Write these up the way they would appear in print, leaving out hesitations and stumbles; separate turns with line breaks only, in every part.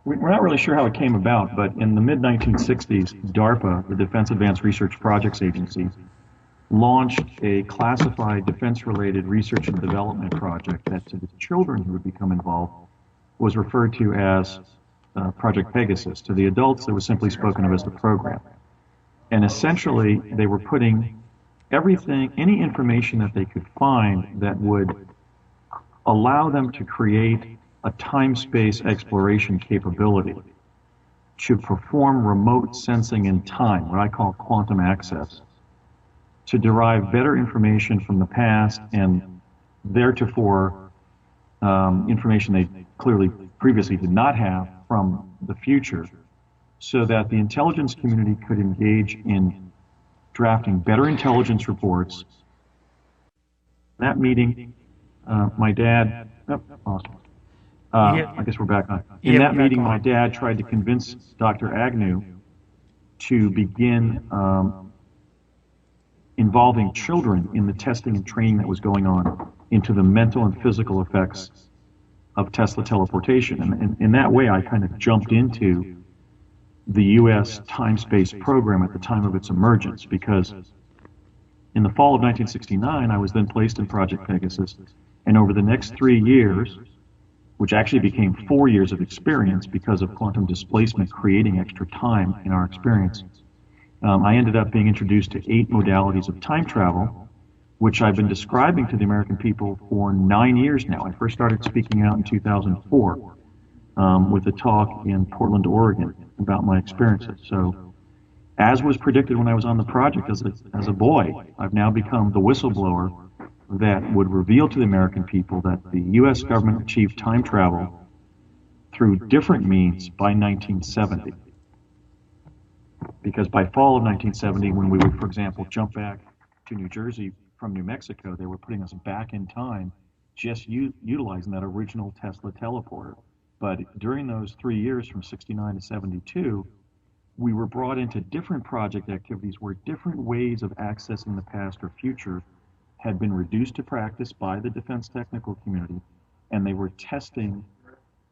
We're not really sure how it came about, but in the mid-1960s, DARPA, the Defense Advanced Research Projects Agency, launched a classified defense-related research and development project that to the children who would become involved was referred to as Project Pegasus. To the adults, it was simply spoken of as the program. And essentially, they were putting everything, any information that they could find that would allow them to create a time-space exploration capability to perform remote sensing in time, what I call quantum access, to derive better information from the past and theretofore information they clearly previously did not have from the future, so that the intelligence community could engage in drafting better intelligence reports. That meeting, my dad, oh, awesome.
Yeah,
I guess we're back on. In
yeah, we're
that
back
meeting, my
on.
dad tried to convince Dr. Agnew to begin involving children in the testing and training that was going on into the mental and physical effects of Tesla teleportation. And in that way, I kind of jumped into the U.S. time-space program at the time of its emergence, because in the fall of 1969, I was then placed in Project Pegasus, and over the next 3 years, which actually became 4 years of experience because of quantum displacement creating extra time in our experience, I ended up being introduced to 8 modalities of time travel, which I've been describing to the American people for 9 years now. I first started speaking out in 2004 with a talk in Portland, Oregon about my experiences. So, as was predicted when I was on the project as a boy, I've now become the whistleblower that would reveal to the American people that the U.S. government achieved time travel through different means by 1970. Because by fall of 1970, when we would, for example, jump back to New Jersey from New Mexico, they were putting us back in time, just utilizing that original Tesla teleporter. But during those 3 years, from 69 to 72, we were brought into different project activities where different ways of accessing the past or future had been reduced to practice by the defense technical community, and they were testing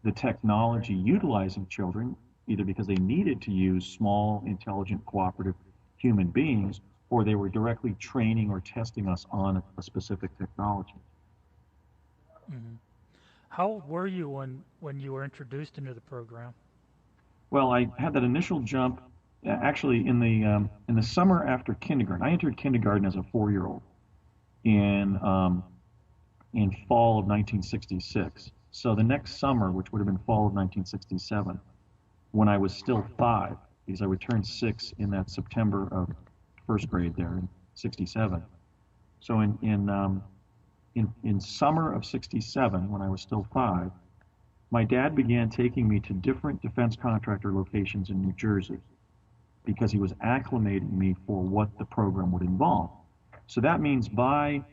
the technology utilizing children, either because they needed to use small, intelligent, cooperative human beings, or they were directly training or testing us on a specific technology.
Hmm. How old were you when you were introduced into the program?
Well, I had that initial jump actually in the summer after kindergarten. I entered kindergarten as a 4-year-old in in fall of 1966. So the next summer, which would have been fall of 1967, when I was still 5, because I would turn 6 in that September of first grade there in 67. So in summer of 67, when I was still 5, my dad began taking me to different defense contractor locations in New Jersey because he was acclimating me for what the program would involve. So that means by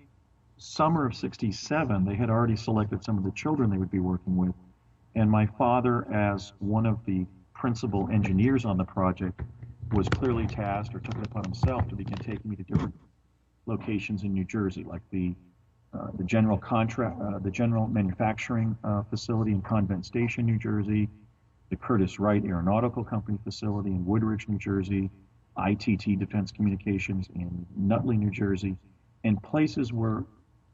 summer of 67, they had already selected some of the children they would be working with. And my father, as one of the principal engineers on the project, was clearly tasked or took it upon himself to begin taking me to different locations in New Jersey, like the general manufacturing facility in Convent Station, New Jersey, the Curtiss Wright Aeronautical Company facility in Woodridge, New Jersey, ITT Defense Communications in Nutley, New Jersey, and places where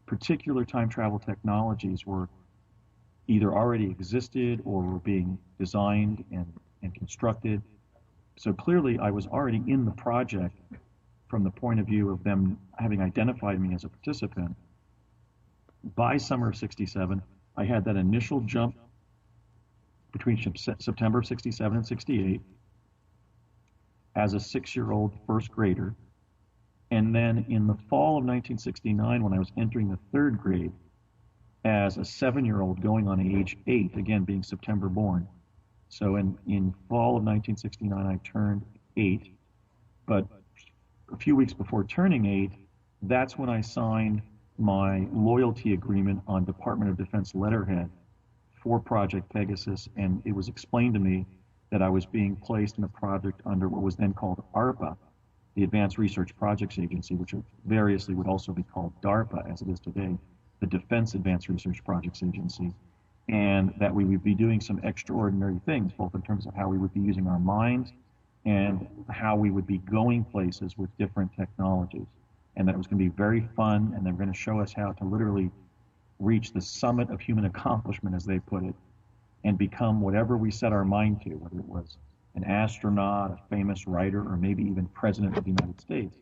particular time travel technologies were either already existed or were being designed and constructed. So clearly I was already in the project from the point of view of them having identified me as a participant. By summer of 67, I had that initial jump between September of 67 and 68 as a 6-year-old first grader. And then in the fall of 1969, when I was entering the 3rd grade, as a 7-year-old going on age 8, again being September born. So in fall of 1969, I turned 8, but a few weeks before turning 8, that's when I signed my loyalty agreement on Department of Defense letterhead for Project Pegasus, and it was explained to me that I was being placed in a project under what was then called ARPA, the Advanced Research Projects Agency, which variously would also be called DARPA as it is today, the Defense Advanced Research Projects Agency. and that we would be doing some extraordinary things, both in terms of how we would be using our minds and how we would be going places with different technologies. And that it was going to be very fun, and they were going to show us how to literally reach the summit of human accomplishment, as they put it, and become whatever we set our mind to, whether it was an astronaut, a famous writer, or maybe even president of the United States,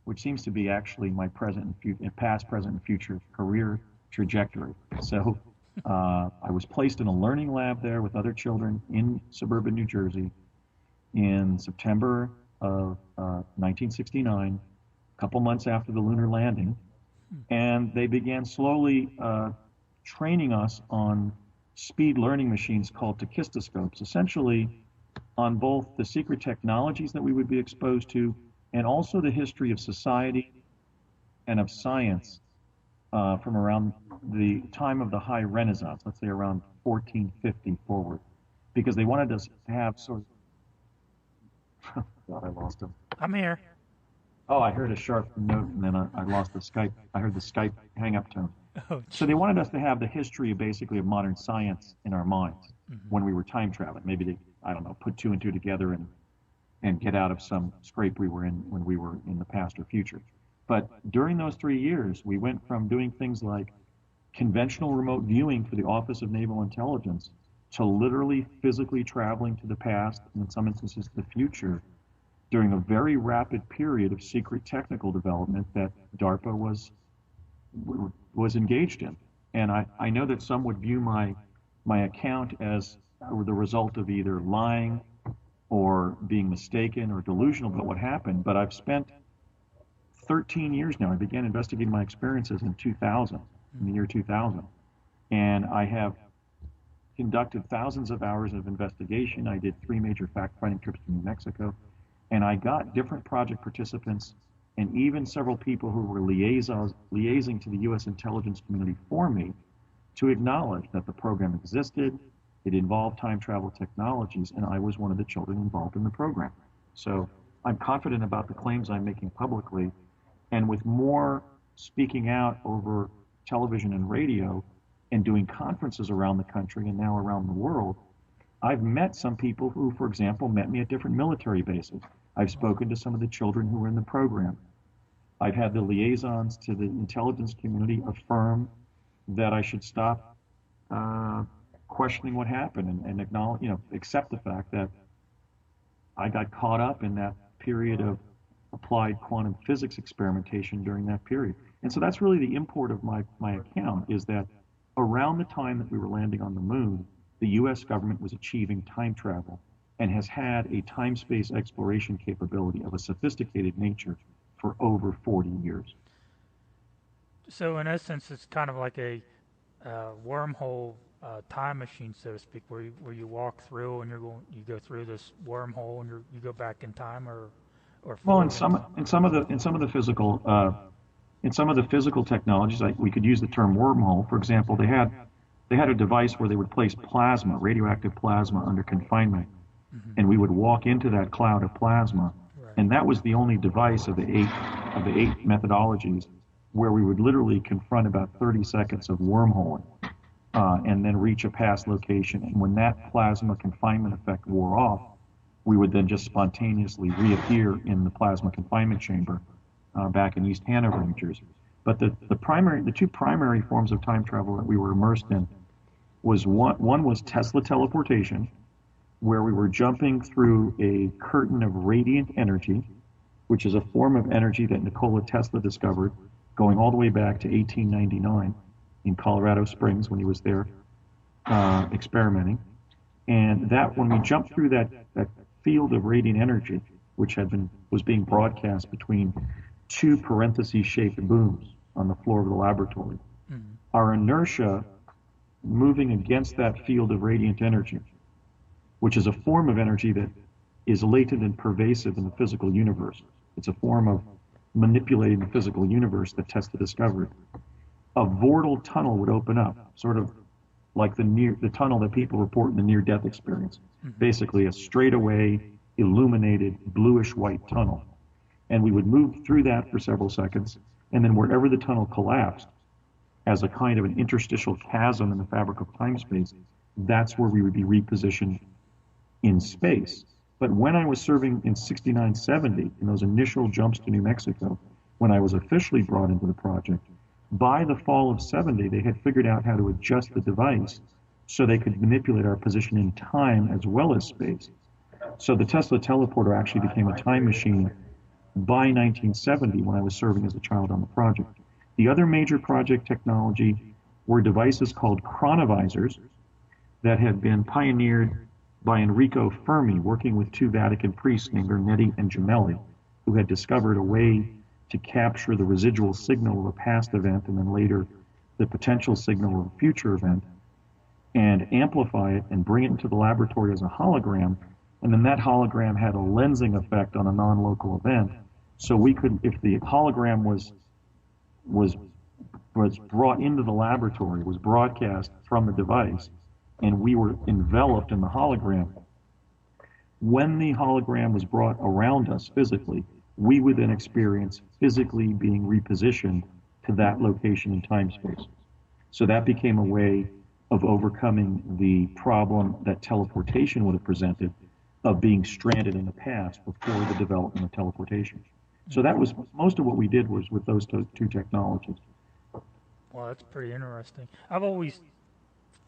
which seems to be actually my past, present, and future career trajectory. So I was placed in a learning lab there with other children in suburban New Jersey in September of 1969, a couple months after the lunar landing, and they began slowly training us on speed learning machines called tachistoscopes, essentially on both the secret technologies that we would be exposed to and also the history of society and of science from around the time of the High Renaissance, let's say around 1450 forward, because they wanted us to have sort of, God, I lost him.
I'm here.
Oh, I heard a sharp note, and then I lost the Skype. I heard the Skype hang up tone.
Oh,
So they wanted us to have the history basically of modern science in our minds when we were time traveling. Maybe they, I don't know, put two and two together and get out of some scrape we were in when we were in the past or future. But during those 3 years, we went from doing things like conventional remote viewing for the Office of Naval Intelligence to literally physically traveling to the past, and in some instances the future, during a very rapid period of secret technical development that DARPA was engaged in. And I know that some would view my account as the result of either lying or being mistaken or delusional about what happened, but I've spent 13 years now. I began investigating my experiences in 2000, in the year 2000, and I have conducted thousands of hours of investigation. I did 3 major fact-finding trips to New Mexico, and I got different project participants and even several people who were liaising to the U.S. intelligence community for me to acknowledge that the program existed, it involved time travel technologies, and I was one of the children involved in the program. So I'm confident about the claims I'm making publicly, and with more speaking out over television and radio and doing conferences around the country and now around the world, I've met some people who, for example, met me at different military bases. I've spoken to some of the children who were in the program. I've had the liaisons to the intelligence community affirm that I should stop questioning what happened and acknowledge, accept the fact that I got caught up in that period of applied quantum physics experimentation during that period. And so that's really the import of my account, is that around the time that we were landing on the moon, the U.S. government was achieving time travel and has had a time-space exploration capability of a sophisticated nature for over 40 years.
So in essence, it's kind of like a wormhole time machine, so to speak, where you walk through and you go through this wormhole and you go back in time or
well, in some of the physical technologies, we could use the term wormhole. For example, they had a device where they would place plasma, radioactive plasma, under confinement, and we would walk into that cloud of plasma, and that was the only device of the eight methodologies where we would literally confront about 30 seconds of wormholing, and then reach a past location. And when that plasma confinement effect wore off, we would then just spontaneously reappear in the plasma confinement chamber back in East Hanover, New Jersey. But the two primary forms of time travel that we were immersed in was one was Tesla teleportation, where we were jumping through a curtain of radiant energy, which is a form of energy that Nikola Tesla discovered going all the way back to 1899 in Colorado Springs when he was there experimenting. And that when we jumped through that field of radiant energy, which was being broadcast between two parenthesis-shaped booms on the floor of the laboratory, our inertia moving against that field of radiant energy, which is a form of energy that is latent and pervasive in the physical universe. It's a form of manipulating the physical universe that Tesla discovered. A vortal tunnel would open up, sort of like the tunnel that people report in the near-death experience. Basically a straightaway, illuminated, bluish-white tunnel. And we would move through that for several seconds, and then wherever the tunnel collapsed, as a kind of an interstitial chasm in the fabric of time-space, that's where we would be repositioned in space. But when I was serving in 69, 70, in those initial jumps to New Mexico, when I was officially brought into the project, by the fall of 70, they had figured out how to adjust the device so they could manipulate our position in time as well as space. So the Tesla teleporter actually became a time machine by 1970 when I was serving as a child on the project. The other major project technology were devices called chronovisors that had been pioneered by Enrico Fermi, working with two Vatican priests named Ernetti and Gemelli, who had discovered a way to capture the residual signal of a past event and then later the potential signal of a future event and amplify it and bring it into the laboratory as a hologram. And then that hologram had a lensing effect on a non-local event. So we could, if the hologram was brought into the laboratory, was broadcast from the device, and we were enveloped in the hologram, when the hologram was brought around us physically, we would then experience physically being repositioned to that location in time space. So that became a way of overcoming the problem that teleportation would have presented of being stranded in the past before the development of teleportation. So that was most of what we did was with those two technologies.
Well, that's pretty interesting. I've always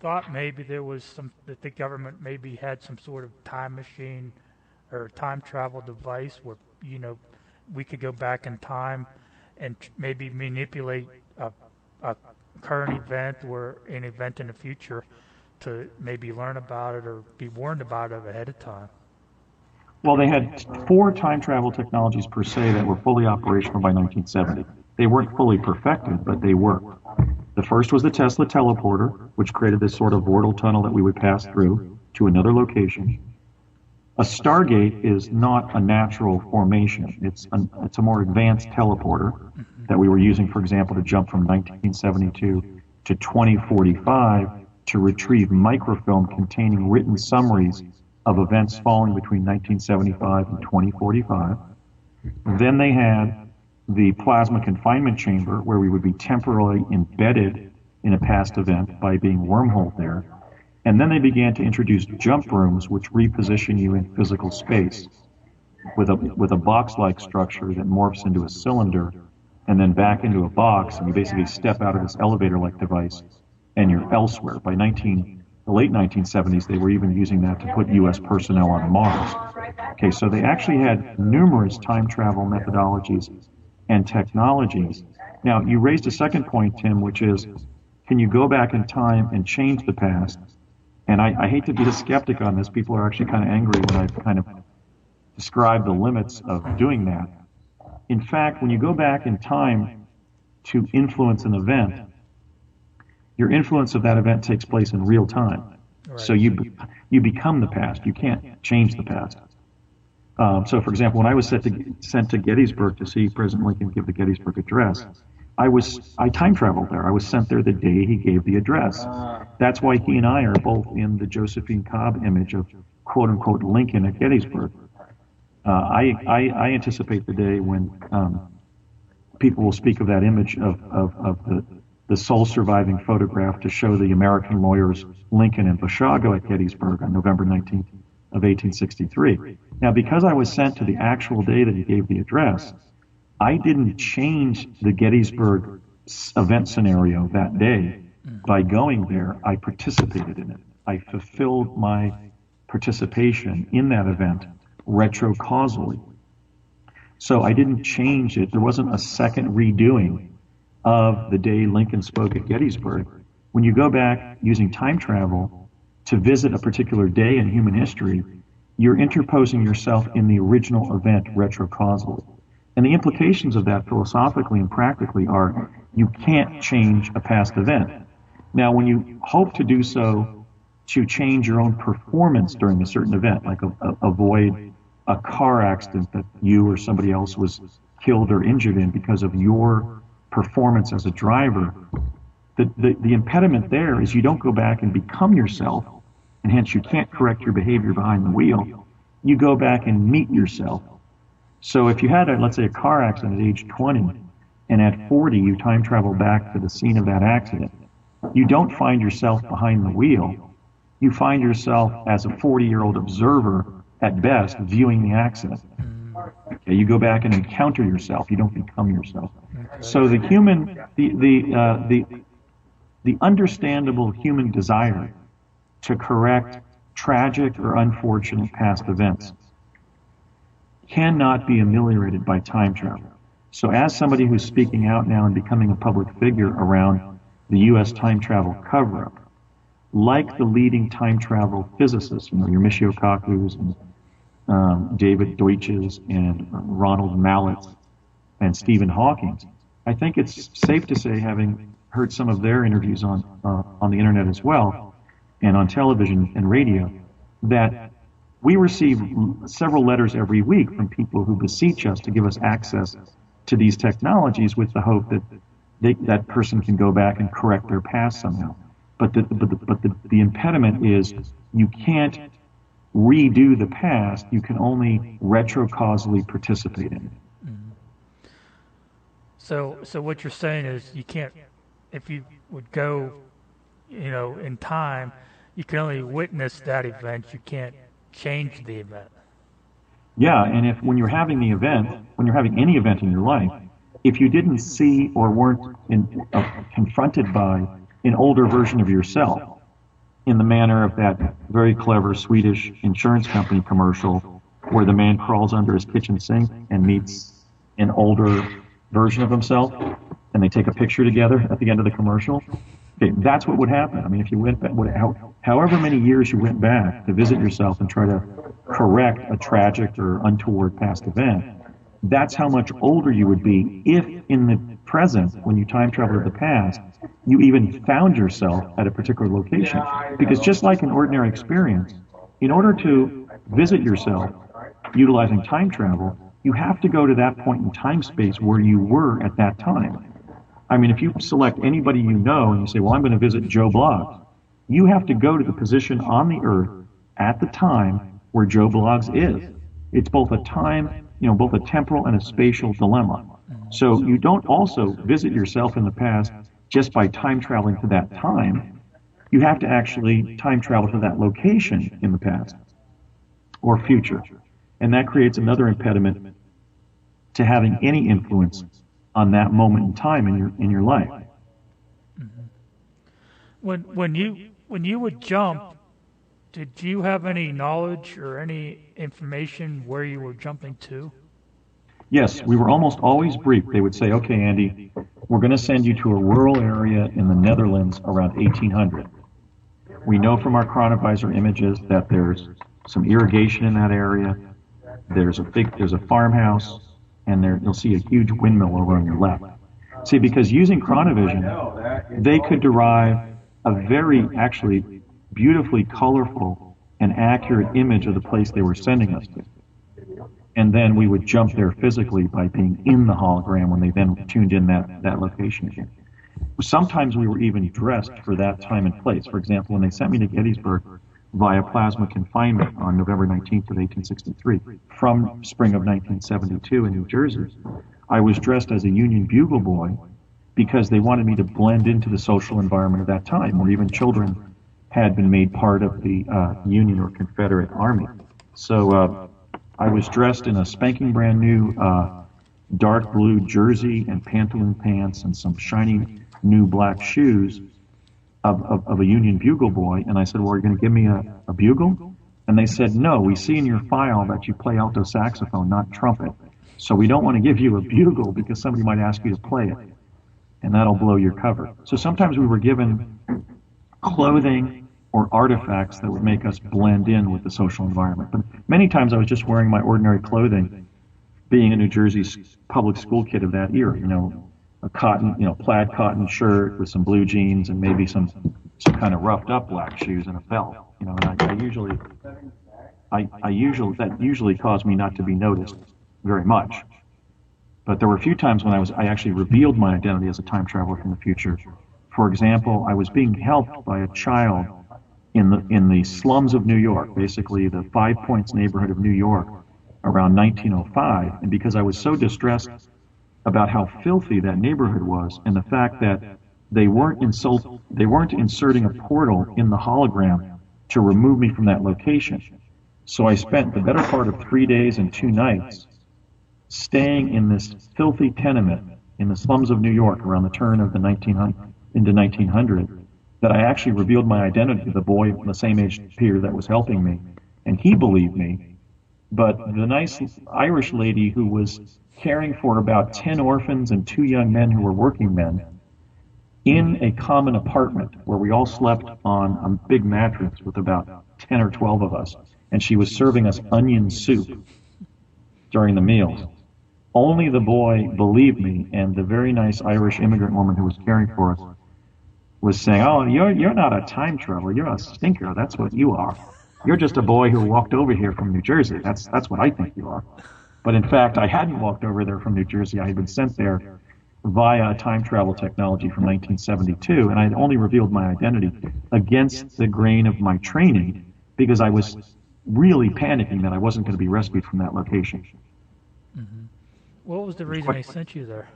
thought maybe there was that the government maybe had some sort of time machine or time travel device where, we could go back in time and maybe manipulate a current event or an event in the future to maybe learn about it or be warned about it ahead of time.
Well, they had 4 time travel technologies per se that were fully operational by 1970. They weren't fully perfected, but they worked. The first was the Tesla teleporter, which created this sort of vortal tunnel that we would pass through to another location. A Stargate is not a natural formation. It's a more advanced teleporter that we were using, for example, to jump from 1972 to 2045 to retrieve microfilm containing written summaries of events falling between 1975 and 2045. Then they had the plasma confinement chamber, where we would be temporarily embedded in a past event by being wormholed there. And then they began to introduce jump rooms, which reposition you in physical space with a box-like structure that morphs into a cylinder and then back into a box, and you basically step out of this elevator-like device and you're elsewhere. By the late 1970s, they were even using that to put U.S. personnel on Mars. Okay, so they actually had numerous time travel methodologies and technologies. Now, you raised a second point, Tim, which is, can you go back in time and change the past? And I hate to be a skeptic on this. People are actually kind of angry when I've kind of described the limits of doing that. In fact, when you go back in time to influence an event, your influence of that event takes place in real time. Right. So you become the past. You can't change the past. So, for example, when I was sent to Gettysburg to see President Lincoln give the Gettysburg Address, I time traveled there. I was sent there the day he gave the address. That's why he and I are both in the Josephine Cobb image of quote unquote Lincoln at Gettysburg. I anticipate the day when people will speak of that image of the sole surviving photograph to show the American lawyers Lincoln and BASIAGO at Gettysburg on November 19th of 1863. Now, because I was sent to the actual day that he gave the address, I didn't change the Gettysburg event scenario that day by going there. I participated in it. I fulfilled my participation in that event retrocausally. So I didn't change it. There wasn't a second redoing of the day Lincoln spoke at Gettysburg. When you go back using time travel to visit a particular day in human history, you're interposing yourself in the original event retrocausally. And the implications of that philosophically and practically are you can't change a past event. Now, when you hope to do so to change your own performance during a certain event, like avoid a car accident that you or somebody else was killed or injured in because of your performance as a driver, the impediment there is you don't go back and become yourself, and hence you can't correct your behavior behind the wheel. You go back and meet yourself. So if you had, let's say, a car accident at age 20, and at 40 you time travel back to the scene of that accident, you don't find yourself behind the wheel. You find yourself as a 40-year-old observer at best viewing the accident. Okay, you go back and encounter yourself. You don't become yourself. So the understandable human desire to correct tragic or unfortunate past events cannot be ameliorated by time travel. So as somebody who's speaking out now and becoming a public figure around the U.S. time travel cover-up, like the leading time travel physicists, your Michio Kaku's and David Deutsch's and Ronald Mallett's and Stephen Hawking's, I think it's safe to say, having heard some of their interviews on the internet as well, and on television and radio, that we receive several letters every week from people who beseech us to give us access to these technologies with the hope that that person can go back and correct their past somehow. But the impediment is you can't redo the past. You can only retrocausally participate in it.
Mm-hmm. So what you're saying is you can't, if you would go, in time, you can only witness that event. You can't change the event.
Yeah, and when you're having the event, when you're having any event in your life, if you didn't see or weren't confronted by an older version of yourself, in the manner of that very clever Swedish insurance company commercial where the man crawls under his kitchen sink and meets an older version of himself, and they take a picture together at the end of the commercial. Okay, that's what would happen. I mean, if you went back, however many years you went back to visit yourself and try to correct a tragic or untoward past event, that's how much older you would be if in the present, when you time travel to the past, you even found yourself at a particular location. Because just like an ordinary experience, in order to visit yourself utilizing time travel, you have to go to that point in time space where you were at that time. I mean, if you select anybody you know and you say, well, I'm going to visit Joe Bloggs, you have to go to the position on the earth at the time where Joe Bloggs is. It's both a time, both a temporal and a spatial dilemma. So you don't also visit yourself in the past just by time traveling to that time. You have to actually time travel to that location in the past or future. And that creates another impediment to having any influence on that moment in time in your life.
Mm-hmm. When you would jump, did you have any knowledge or any information where you were jumping to?
Yes, we were almost always briefed. They would say, okay, Andy, we're going to send you to a rural area in the Netherlands around 1800. We know from our chronovisor images that there's some irrigation in that area. There's a farmhouse, and you'll see a huge windmill over on your left. See, because using chronovision, they could derive a very, actually, beautifully colorful and accurate image of the place they were sending us to. And then we would jump there physically by being in the hologram when they then tuned in that location again. Sometimes we were even dressed for that time and place. For example, when they sent me to Gettysburg via plasma confinement on November 19th of 1863 from spring of 1972 in New Jersey, I was dressed as a Union bugle boy because they wanted me to blend into the social environment of that time, where even children had been made part of the Union or Confederate Army. So I was dressed in a spanking brand new dark blue jersey and pantaloon pants and some shiny new black shoes of a Union bugle boy. And I said, well, are you going to give me a bugle? And they said, no, we see in your file that you play alto saxophone, not trumpet. So we don't want to give you a bugle because somebody might ask you to play it, and that'll blow your cover. So sometimes we were given clothing or artifacts that would make us blend in with the social environment. But many times I was just wearing my ordinary clothing, being a New Jersey public school kid of that era, a cotton, plaid cotton shirt with some blue jeans and maybe some kind of roughed up black shoes and a belt. And that usually caused me not to be noticed very much. But there were a few times when I actually revealed my identity as a time traveler from the future. For example, I was being helped by a child in the slums of New York, basically the Five Points neighborhood of New York, around 1905. And because I was so distressed about how filthy that neighborhood was and the fact that they weren't inserting a portal in the hologram to remove me from that location. So I spent the better part of 3 days and 2 nights staying in this filthy tenement in the slums of New York around the turn of the 1900 into 1900, that I actually revealed my identity to the boy, the same age peer that was helping me, and he believed me. But the nice Irish lady who was caring for about 10 orphans and 2 young men who were working men in a common apartment where we all slept on a big mattress with about 10 or 12 of us, and she was serving us onion soup during the meals. Only the boy believed me, and the very nice Irish immigrant woman who was caring for us was saying, "Oh, you're not a time traveler. You're a stinker. That's what you are. You're just a boy who walked over here from New Jersey. That's what I think you are." But in fact, I hadn't walked over there from New Jersey. I had been sent there via time travel technology from 1972, and I had only revealed my identity against the grain of my training because I was really panicking that I wasn't going to be rescued from that location.
Mm-hmm. What was the reason they sent you there?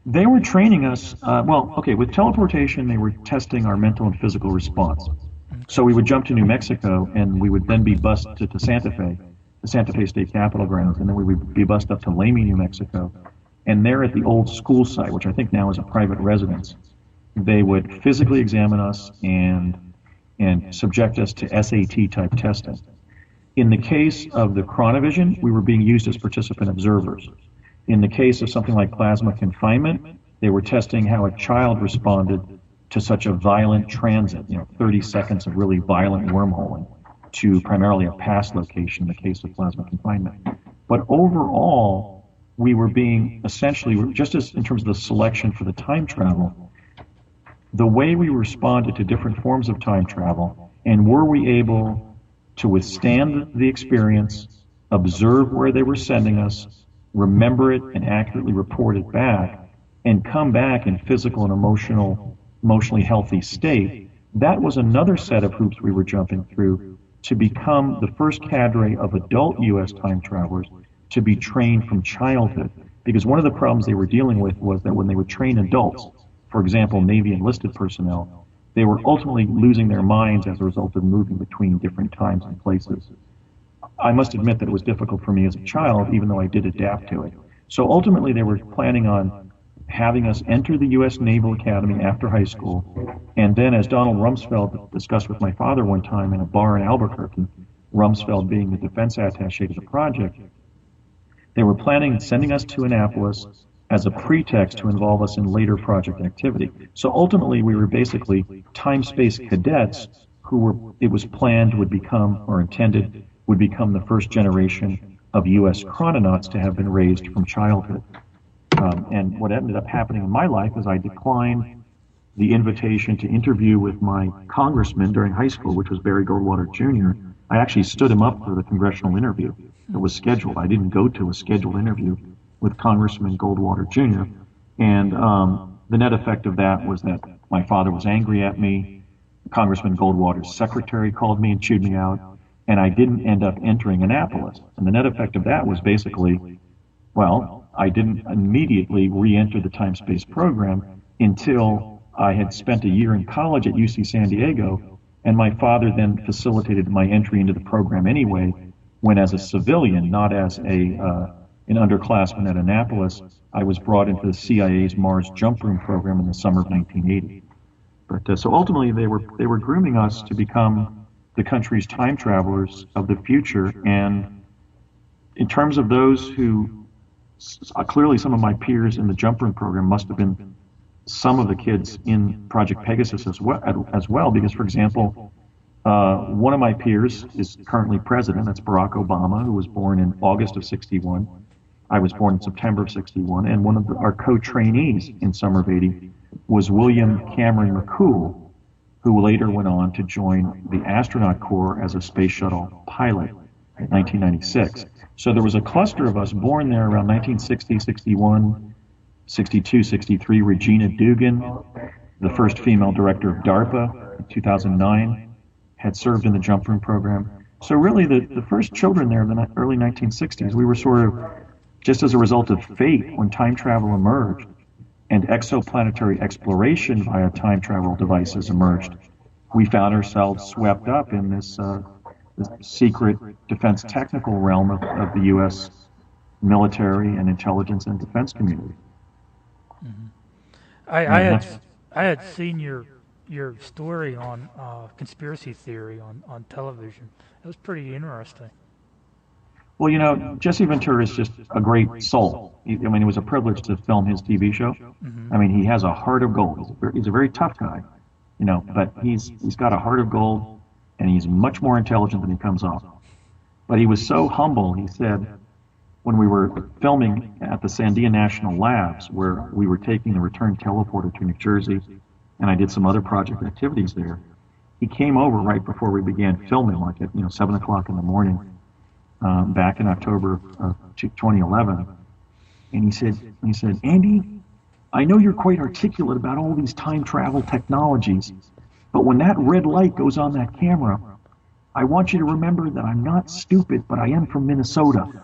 They were training us, with teleportation, they were testing our mental and physical response.
Okay.
So we would jump to New Mexico, and we would then be bused to Santa Fe, the Santa Fe State Capitol grounds, and then we would be bused up to Lamy, New Mexico. And there at the old school site, which I think now is a private residence, they would physically examine us and subject us to SAT-type testing. In the case of the chronovision, we were being used as participant observers. In the case of something like plasma confinement, they were testing how a child responded to such a violent transit, 30 seconds of really violent wormholing to primarily a past location in the case of plasma confinement. But overall, we were being essentially, just as in terms of the selection for the time travel, the way we responded to different forms of time travel, and were we able to withstand the experience, observe where they were sending us, remember it and accurately report it back, and come back in physical and emotionally healthy state, that was another set of hoops we were jumping through to become the first cadre of adult U.S. time travelers to be trained from childhood. Because one of the problems they were dealing with was that when they would train adults, for example, Navy enlisted personnel, they were ultimately losing their minds as a result of moving between different times and places. I must admit that it was difficult for me as a child, even though I did adapt to it. So ultimately, they were planning on having us enter the U.S. Naval Academy after high school. And then, as Donald Rumsfeld discussed with my father one time in a bar in Albuquerque, Rumsfeld being the defense attaché to the project, they were planning on sending us to Annapolis as a pretext to involve us in later project activity. So ultimately, we were basically time-space cadets who were, it was planned, would become, or intended, would become the first generation of U.S. chrononauts to have been raised from childhood. And what ended up happening in my life is I declined the invitation to interview with my congressman during high school, which was Barry Goldwater Jr. I actually stood him up for the congressional interview that was scheduled. I didn't go to a scheduled interview with Congressman Goldwater Jr. And the net effect of that was that my father was angry at me. Congressman Goldwater's secretary called me and chewed me out, and I didn't end up entering Annapolis. And the net effect of that was basically, well, I didn't immediately re-enter the time-space program until I had spent a year in college at UC San Diego, and my father then facilitated my entry into the program anyway, when as a civilian, not as an underclassman at Annapolis, I was brought into the CIA's Mars Jump Room program in the summer of 1980. But so ultimately, they were grooming us to become the country's time travelers of the future. And in terms of those who, clearly some of my peers in the Jump Room program must have been some of the kids in Project Pegasus as well, because, for example, one of my peers is currently president. That's Barack Obama, who was born in August of '61. I was born in September of '61, and one of our co-trainees in summer of '80 was William Cameron McCool, who later went on to join the astronaut corps as a space shuttle pilot in 1996. So there was a cluster of us born there around 1960, 61, 62, 63. Regina Dugan, the first female director of DARPA in 2009, had served in the Jump Room program. So really the first children there in the early 1960s, we were sort of just as a result of fate, when time travel emerged and exoplanetary exploration via time travel devices emerged, we found ourselves swept up in this secret defense technical realm of the U.S. military and intelligence and defense community.
Mm-hmm. I had seen your story on conspiracy theory on television. It was pretty interesting.
Well, Jesse Ventura is just a great soul. I mean, it was a privilege to film his TV show.
Mm-hmm.
I mean, he has a heart of gold. He's a very tough guy, but he's got a heart of gold, and he's much more intelligent than he comes off. But he was so humble. He said, when we were filming at the Sandia National Labs, where we were taking the return teleporter to New Jersey, and I did some other project activities there, he came over right before we began filming, like at 7 o'clock in the morning, back in October of 2011, and he said, Andy, I know you're quite articulate about all these time travel technologies, but when that red light goes on that camera, I want you to remember that I'm not stupid, but I am from Minnesota.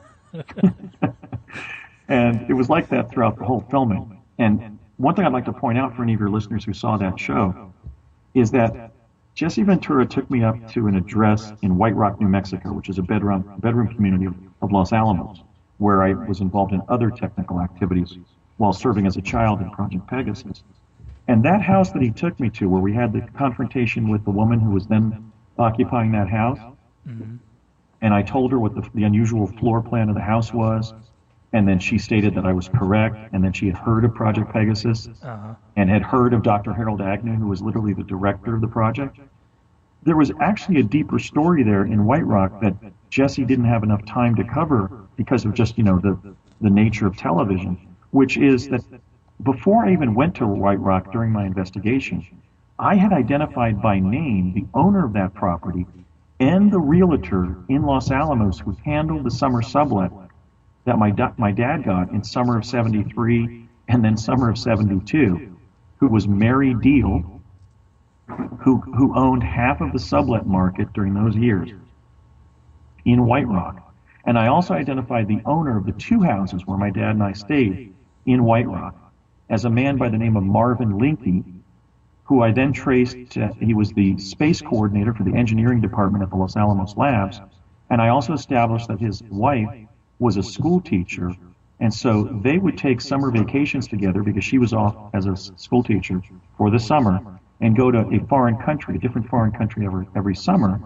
And it was like that throughout the whole filming. And one thing I'd like to point out for any of your listeners who saw that show is that Jesse Ventura took me up to an address in White Rock, New Mexico, which is a bedroom community of Los Alamos, where I was involved in other technical activities while serving as a child in Project Pegasus. And that house that he took me to, where we had the confrontation with the woman who was then occupying that house,
mm-hmm.
and I told her what the unusual floor plan of the house was, and then she stated that I was correct, and then she had heard of Project Pegasus, and had heard of Dr. Harold Agnew, who was literally the director of the project. There was actually a deeper story there in White Rock that Jesse didn't have enough time to cover because of just, the nature of television, which is that before I even went to White Rock during my investigation, I had identified by name the owner of that property and the realtor in Los Alamos who handled the summer sublet that my dad got in summer of '73 and then summer of '72, who was Mary Deal, who owned half of the sublet market during those years in White Rock. And I also identified the owner of the two houses where my dad and I stayed in White Rock as a man by the name of Marvin Linke, who I then traced he was the space coordinator for the engineering department at the Los Alamos Labs. And I also established that his wife was a school teacher. And so they would take summer vacations together because she was off as a school teacher for the summer and go to a foreign country, a different foreign country every summer.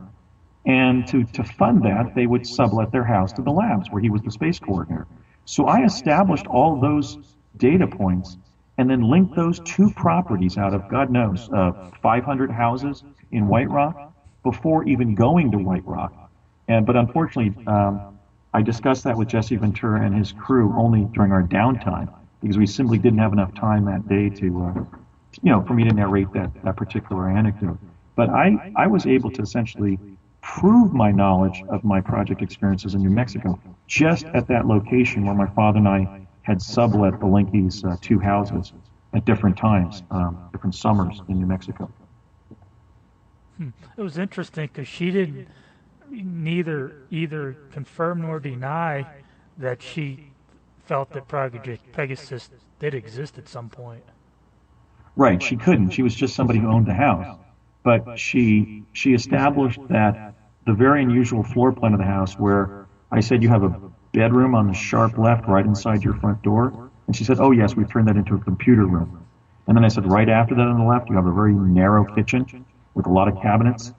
And to fund that, they would sublet their house to the labs where he was the space coordinator. So I established all those data points and then linked those two properties out of, God knows, 500 houses in White Rock before even going to White Rock. But unfortunately, I discussed that with Jesse Ventura and his crew only during our downtime because we simply didn't have enough time that day to, for me to narrate that particular anecdote. But I was able to essentially prove my knowledge of my project experiences in New Mexico just at that location where my father and I had sublet the Linke's two houses at different times, different summers in New Mexico.
It was interesting because she didn't either confirm nor deny that she felt that Project Pegasus did exist at some point.
Right, she couldn't. She was just somebody who owned the house. But she established that the very unusual floor plan of the house where I said you have a bedroom on the sharp left right inside your front door. And she said, oh, yes, we've turned that into a computer room. And then I said, right after that on the left, you have a very narrow kitchen with a lot of cabinets.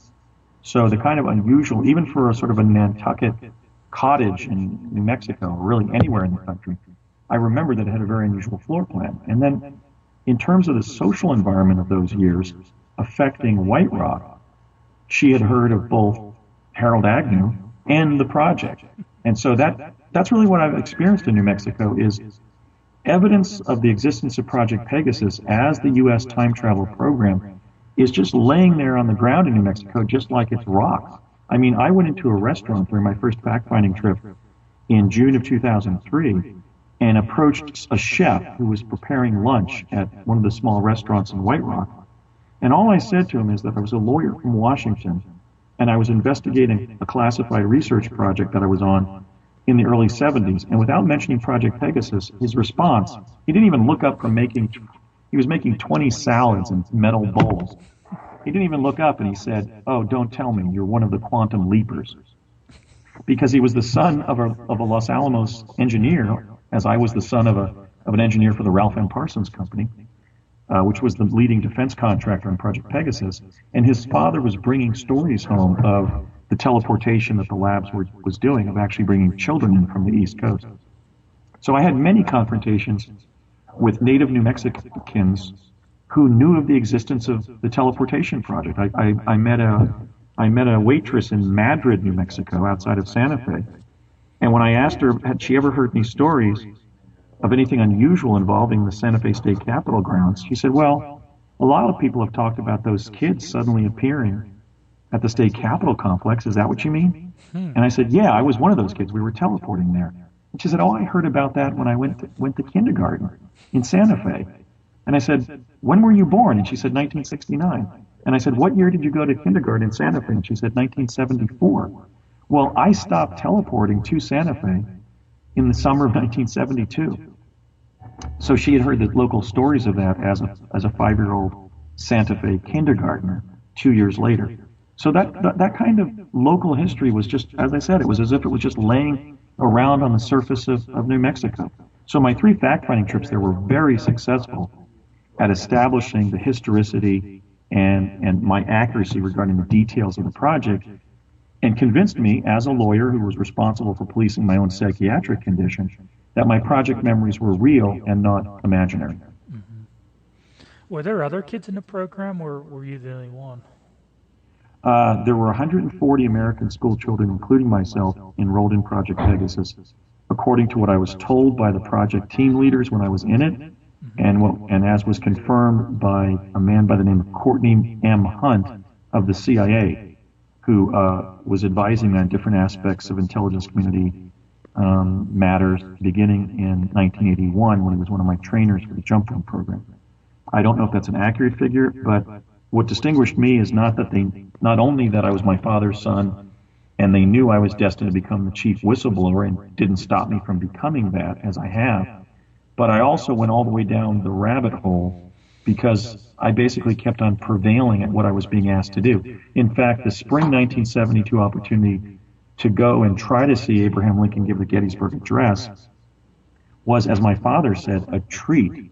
So the kind of unusual, even for a sort of a Nantucket cottage in New Mexico, or really anywhere in the country, I remember that it had a very unusual floor plan. And then in terms of the social environment of those years affecting White Rock, she had heard of both Harold Agnew and the project. And so that's really what I've experienced in New Mexico is evidence of the existence of Project Pegasus as the U.S. time travel program is just laying there on the ground in New Mexico just like it's rocks. I mean, I went into a restaurant during my first fact-finding trip in June of 2003 and approached a chef who was preparing lunch at one of the small restaurants in White Rock. And all I said to him is that I was a lawyer from Washington and I was investigating a classified research project that I was on in the early 70s. And without mentioning Project Pegasus, his response, he didn't even look up from he was making 20 salads in metal bowls. He didn't even look up and he said, "Oh, don't tell me you're one of the quantum leapers." Because he was the son of a Los Alamos engineer, as I was the son of an engineer for the Ralph M. Parsons Company, which was the leading defense contractor on Project Pegasus. And his father was bringing stories home of the teleportation that the labs was doing, of actually bringing children in from the East Coast. So I had many confrontations with native New Mexicans who knew of the existence of the teleportation project. I met a waitress in Madrid, New Mexico, outside of Santa Fe. And when I asked her, had she ever heard any stories of anything unusual involving the Santa Fe State Capitol grounds, she said, "Well, a lot of people have talked about those kids suddenly appearing at the State Capitol complex. Is that what you mean?" And I said, "Yeah, I was one of those kids. We were teleporting there." And she said, "Oh, I heard about that when I went to kindergarten in Santa Fe." And I said, "When were you born?" And she said, 1969. And I said, "What year did you go to kindergarten in Santa Fe?" And she said, 1974. Well, I stopped teleporting to Santa Fe in the summer of 1972. So she had heard the local stories of that as a 5-year-old Santa Fe kindergartner 2 years later. So that kind of local history was just, as I said, it was as if it was just laying around on the surface of New Mexico. So my 3 fact-finding trips there were very successful at establishing the historicity and my accuracy regarding the details of the project, and convinced me, as a lawyer who was responsible for policing my own psychiatric condition, that my project memories were real and not imaginary.
Mm-hmm. Were there other kids in the program, or were you the only one?
There were 140 American school children, including myself, enrolled in Project Pegasus, according to what I was told by the project team leaders when I was in it, and as was confirmed by a man by the name of Courtney M. Hunt of the CIA, who was advising me on different aspects of intelligence community matters beginning in 1981 when he was one of my trainers for the jump rope program. I don't know if that's an accurate figure, but what distinguished me is not only that I was my father's son and they knew I was destined to become the chief whistleblower and didn't stop me from becoming that, as I have, but I also went all the way down the rabbit hole because I basically kept on prevailing at what I was being asked to do. In fact, the spring 1972 opportunity to go and try to see Abraham Lincoln give the Gettysburg Address was, as my father said, a treat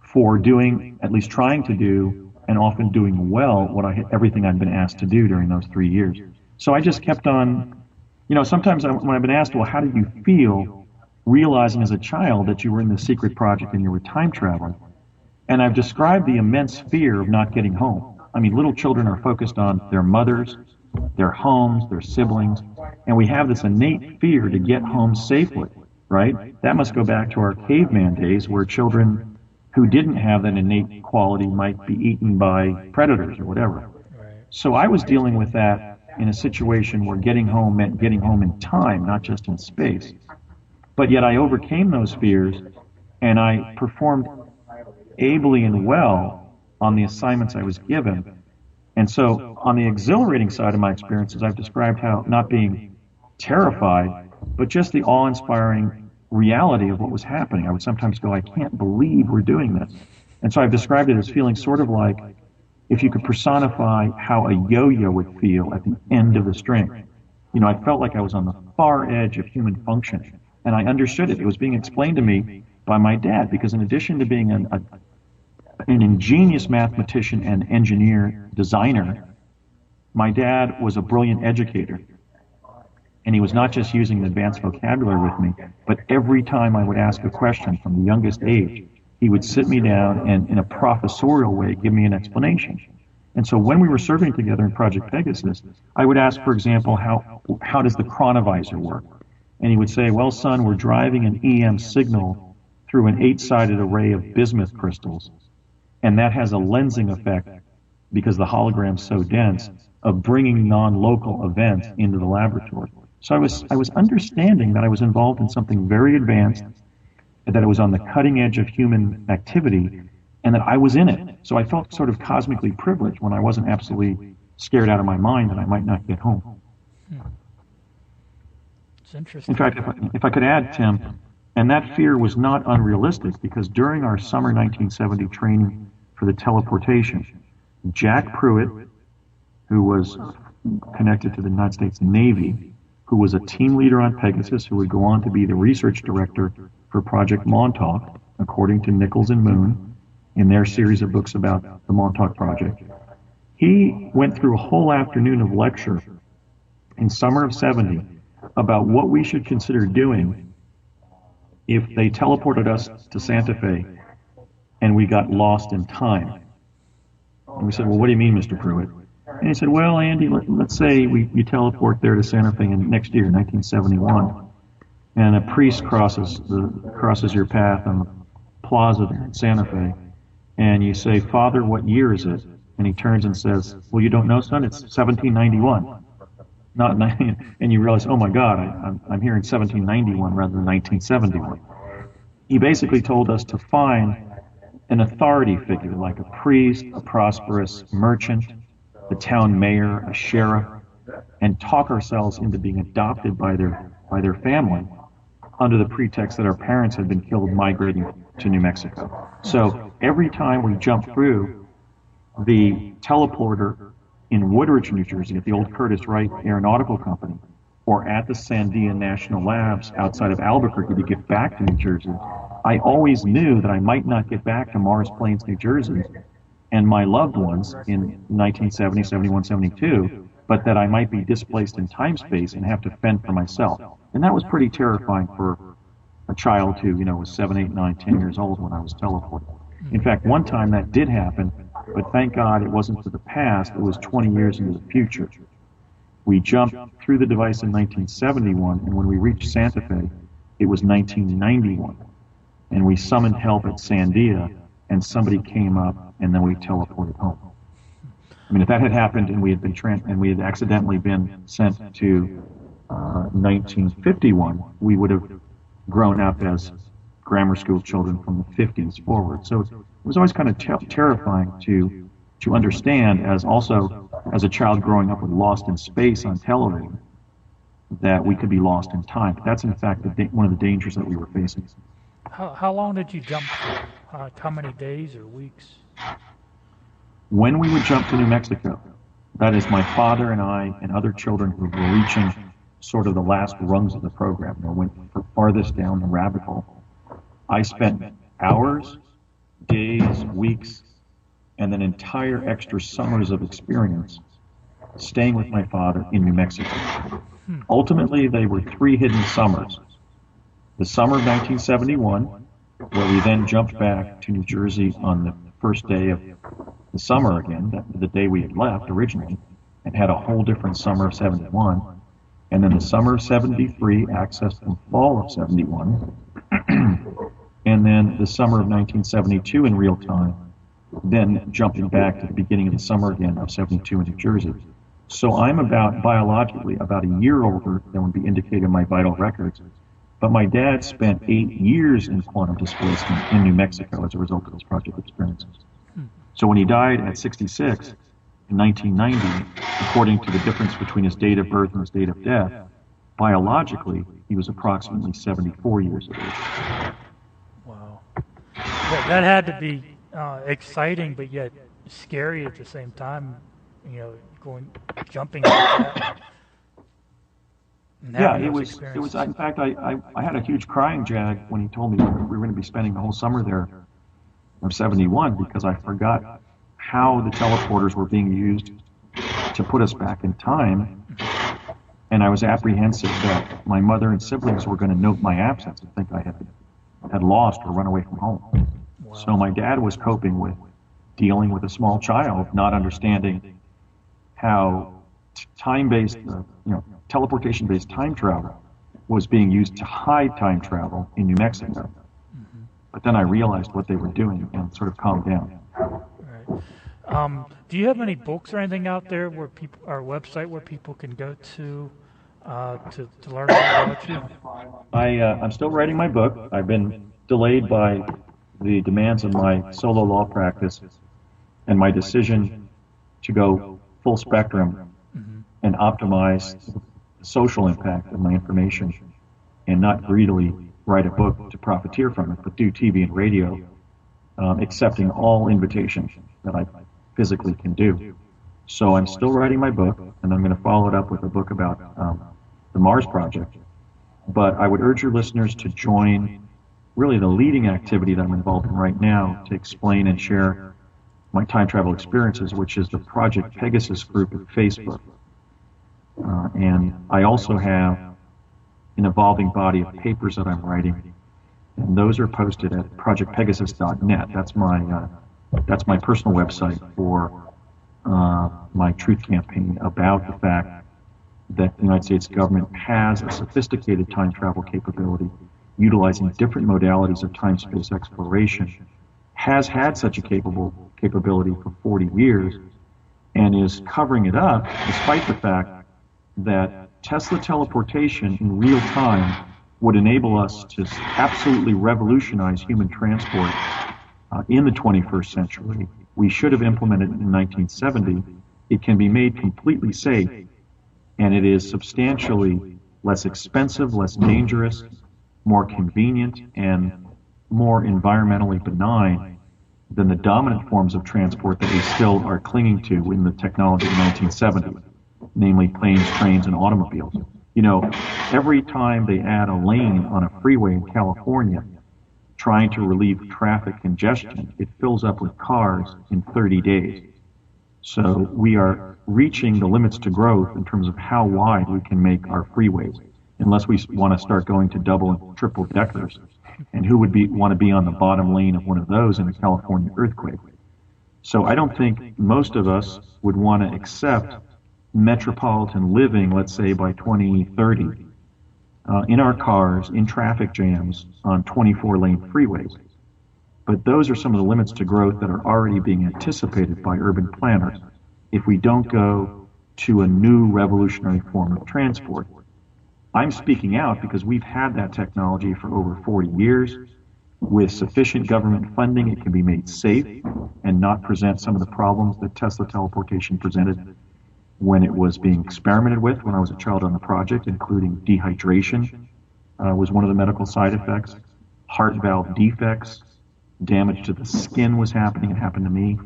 for doing, at least trying to do, and often doing well, everything I'd been asked to do during those 3 years. So I just kept on, sometimes when I've been asked, well, how did you feel realizing as a child that you were in the secret project and you were time traveling? And I've described the immense fear of not getting home. I mean, little children are focused on their mothers, their homes, their siblings, and we have this innate fear to get home safely, right? That must go back to our caveman days where children who didn't have that innate quality might be eaten by predators or whatever. So I was dealing with that in a situation where getting home meant getting home in time, not just in space. But yet I overcame those fears and I performed ably and well on the assignments I was given. And so on the exhilarating side of my experiences, I've described how not being terrified, but just the awe-inspiring reality of what was happening. I would sometimes go, I can't believe we're doing this. And so I've described it as feeling sort of like if you could personify how a yo-yo would feel at the end of the string. I felt like I was on the far edge of human function. And I understood it. It was being explained to me by my dad, because in addition to being an ingenious mathematician and engineer designer, my dad was a brilliant educator. And he was not just using an advanced vocabulary with me, but every time I would ask a question from the youngest age, he would sit me down and in a professorial way give me an explanation. And so when we were serving together in Project Pegasus, I would ask, for example, how does the chronovisor work? And he would say, well, son, we're driving an EM signal through an 8-sided array of bismuth crystals. And that has a lensing effect, because the hologram's so dense, of bringing non-local events into the laboratory. So I was understanding that I was involved in something very advanced, that it was on the cutting edge of human activity, and that I was in it. So I felt sort of cosmically privileged when I wasn't absolutely scared out of my mind that I might not get home.
It's
In
interesting.
fact, if I could add, Tim, and that fear was not unrealistic because during our summer 1970 training for the teleportation, Jack Pruitt, who was connected to the United States Navy, who was a team leader on Pegasus, who would go on to be the research director for Project Montauk, according to Nichols and Moon in their series of books about the Montauk Project. He went through a whole afternoon of lecture in summer of 70 about what we should consider doing if they teleported us to Santa Fe and we got lost in time. And we said, well, what do you mean, Mr. Pruitt? And he said, well, Andy, let's say you teleport there to Santa Fe in next year, 1971, and a priest crosses your path on the plaza there in Santa Fe, and you say, Father, what year is it? And he turns and says, well, you don't know, son? It's 1791. Not, and you realize, oh my God, I'm hearing 1791 rather than 1971. He basically told us to find an authority figure like a priest, a prosperous merchant, the town mayor, a sheriff, and talk ourselves into being adopted by their family under the pretext that our parents had been killed migrating to New Mexico. So every time we jump through the teleporter in Woodridge, New Jersey, at the old Curtiss Wright Aeronautical Company, or at the Sandia National Labs outside of Albuquerque to get back to New Jersey, I always knew that I might not get back to Morris Plains, New Jersey, and my loved ones in 1970, 71, 72, but that I might be displaced in time space and have to fend for myself. And that was pretty terrifying for a child who, was 7, 8, 9, 10 years old when I was teleported. In fact, one time that did happen, but thank God it wasn't to the past, it was 20 years into the future. We jumped through the device in 1971, and when we reached Santa Fe, it was 1991. And we summoned help at Sandia, and somebody came up, and then we teleported home. I mean, if that had happened and we had accidentally been sent to 1951, we would have grown up as grammar school children from the 50s forward. So it was always kind of terrifying to understand, as a child growing up with Lost in Space on television, that we could be lost in time. But that's in fact one of the dangers that we were facing.
How long did you jump for? How many days or weeks?
When we would jump to New Mexico, that is my father and I and other children who were reaching sort of the last rungs of the program, went farthest down the rabbit hole. I spent hours, days, weeks, and then entire extra summers of experience staying with my father in New Mexico. Ultimately, they were 3 hidden summers. The summer of 1971, where we then jumped back to New Jersey on the first day of the summer again, the day we had left originally, and had a whole different summer of 71. And then the summer of 73, accessed the fall of 71. And then the summer of 1972 in real time, then jumping back to the beginning of the summer again of 72 in New Jersey. So I'm biologically about a year older than would be indicated in my vital records. But my dad spent 8 years in quantum displacement in New Mexico as a result of those project experiences. So when he died at 66 in 1990, according to the difference between his date of birth and his date of death, biologically, he was approximately 74 years of age.
Wow. That had to be exciting, but yet scary at the same time, jumping like that.
Yeah, it was. In fact, I had a huge crying jag when he told me we were going to be spending the whole summer there of 71, because I forgot how the teleporters were being used to put us back in time, and I was apprehensive that my mother and siblings were going to note my absence and think I had lost or run away from home. Wow. So my dad was coping with dealing with a small child, not understanding how time-based, teleportation-based time travel was being used to hide time travel in New Mexico. Mm-hmm. But then I realized what they were doing and sort of calmed down.
Right. Do you have any books or anything out there or website where people can go to learn more about you?
I'm still writing my book. I've been delayed by the demands of my solo law practice and my decision to go full spectrum and optimize the social impact of my information and not greedily write a book to profiteer from it, but do TV and radio, accepting all invitations that I physically can do. So I'm still writing my book, and I'm going to follow it up with a book about the Mars Project. But I would urge your listeners to join really the leading activity that I'm involved in right now to explain and share my time travel experiences, which is the Project Pegasus group at Facebook. And I also have an evolving body of papers that I'm writing, and those are posted at projectpegasus.net. That's my personal website for my truth campaign about the fact that the United States government has a sophisticated time travel capability utilizing different modalities of time-space exploration, has had such a capability for 40 years, and is covering it up despite the fact that Tesla teleportation in real time would enable us to absolutely revolutionize human transport in the 21st century. We should have implemented it in 1970. It can be made completely safe, and it is substantially less expensive, less dangerous, more convenient, and more environmentally benign than the dominant forms of transport that we still are clinging to in the technology of the 1970s, namely planes, trains, and automobiles. You know, every time they add a lane on a freeway in California, trying to relieve traffic congestion, it fills up with cars in 30 days. So we are reaching the limits to growth in terms of how wide we can make our freeways, unless we want to start going to double and triple deckers. And who would want to be on the bottom lane of one of those in a California earthquake? So I don't think most of us would want to accept metropolitan living, let's say by 2030, in our cars, in traffic jams, on 24-lane freeways. But those are some of the limits to growth that are already being anticipated by urban planners if we don't go to a new revolutionary form of transport. I'm speaking out because we've had that technology for over 40 years. With sufficient government funding, it can be made safe and not present some of the problems that Tesla teleportation presented when it was being experimented with when I was a child on the project, including dehydration was one of the medical side effects, heart valve defects, damage to the skin was happening. It happened to me.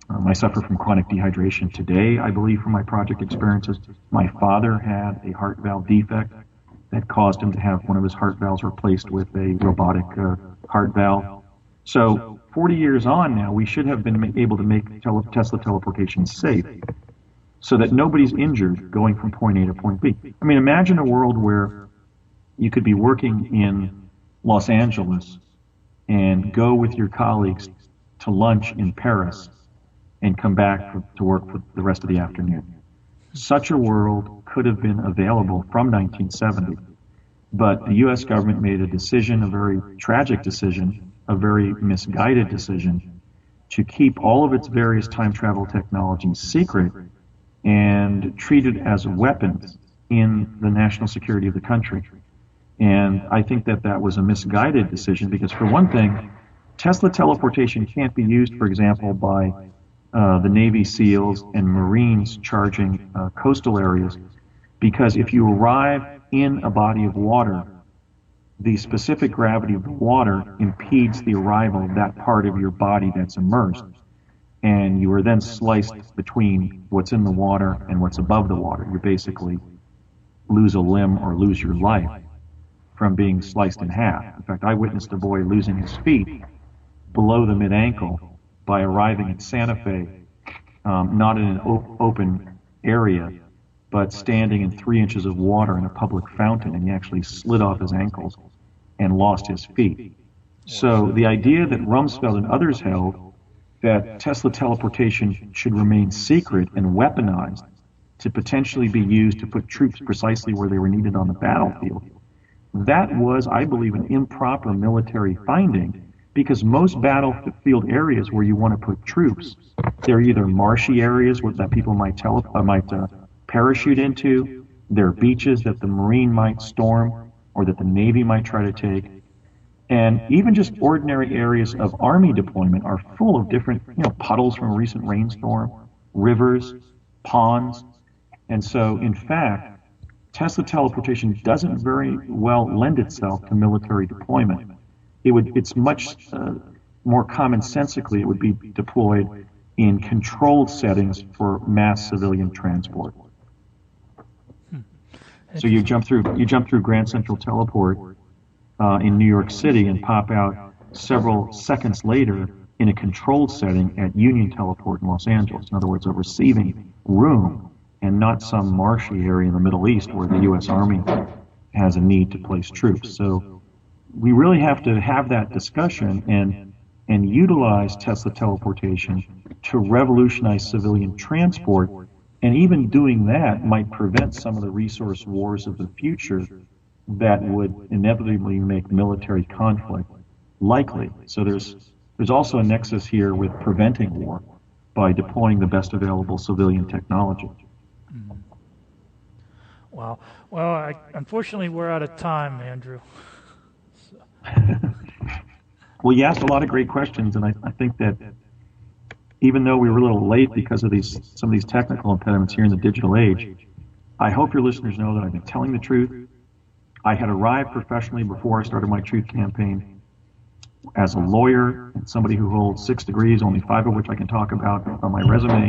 I suffer from chronic dehydration today, I believe, from my project experiences. My father had a heart valve defect that caused him to have one of his heart valves replaced with a robotic heart valve. So 40 years on now, we should have been able to make Tesla teleportation safe so that nobody's injured going from point A to point B. I mean, imagine a world where you could be working in Los Angeles and go with your colleagues to lunch in Paris and come back to work for the rest of the afternoon. Such a world could have been available from 1970, but the U.S. government made a decision, a very tragic decision, a very misguided decision, to keep all of its various time travel technologies secret and treated as weapons in the national security of the country. And I think that that was a misguided decision because, for one thing, Tesla teleportation can't be used, for example, by the Navy SEALs and Marines charging coastal areas, because if you arrive in a body of water, the specific gravity of the water impedes the arrival of that part of your body that's immersed, and you are then sliced between what's in the water and what's above the water. You basically lose a limb or lose your life from being sliced in half. In fact, I witnessed a boy losing his feet below the mid-ankle by arriving at Santa Fe, not in an open area, but standing in 3 inches of water in a public fountain, and he actually slid off his ankles and lost his feet. So the idea that Rumsfeld and others held that Tesla teleportation should remain secret and weaponized to potentially be used to put troops precisely where they were needed on the battlefield, that was, I believe, an improper military finding, because most battlefield areas where you want to put troops, they're either marshy areas that people might parachute into, they're beaches that the Marine might storm or that the Navy might try to take, and even just ordinary areas of Army deployment are full of different, puddles from a recent rainstorm, rivers, ponds, and so in fact, Tesla teleportation doesn't very well lend itself to military deployment. It's much more commonsensically, it would be deployed in controlled settings for mass civilian transport. So you jump through Grand Central Teleport in New York City and pop out several seconds later in a controlled setting at Union Teleport in Los Angeles. In other words, a receiving room and not some marshy area in the Middle East where the U.S. Army has a need to place troops. So we really have to have that discussion and utilize Tesla teleportation to revolutionize civilian transport. And even doing that might prevent some of the resource wars of the future that would inevitably make military conflict likely. So there's also a nexus here with preventing war by deploying the best available civilian technology.
Wow. Well, unfortunately, we're out of time, Andrew.
Well, you asked a lot of great questions, and I think that even though we were a little late because of some of these technical impediments here in the digital age, I hope your listeners know that I've been telling the truth. I had arrived professionally before I started my truth campaign as a lawyer and somebody who holds 6 degrees, only 5 of which I can talk about on my resume.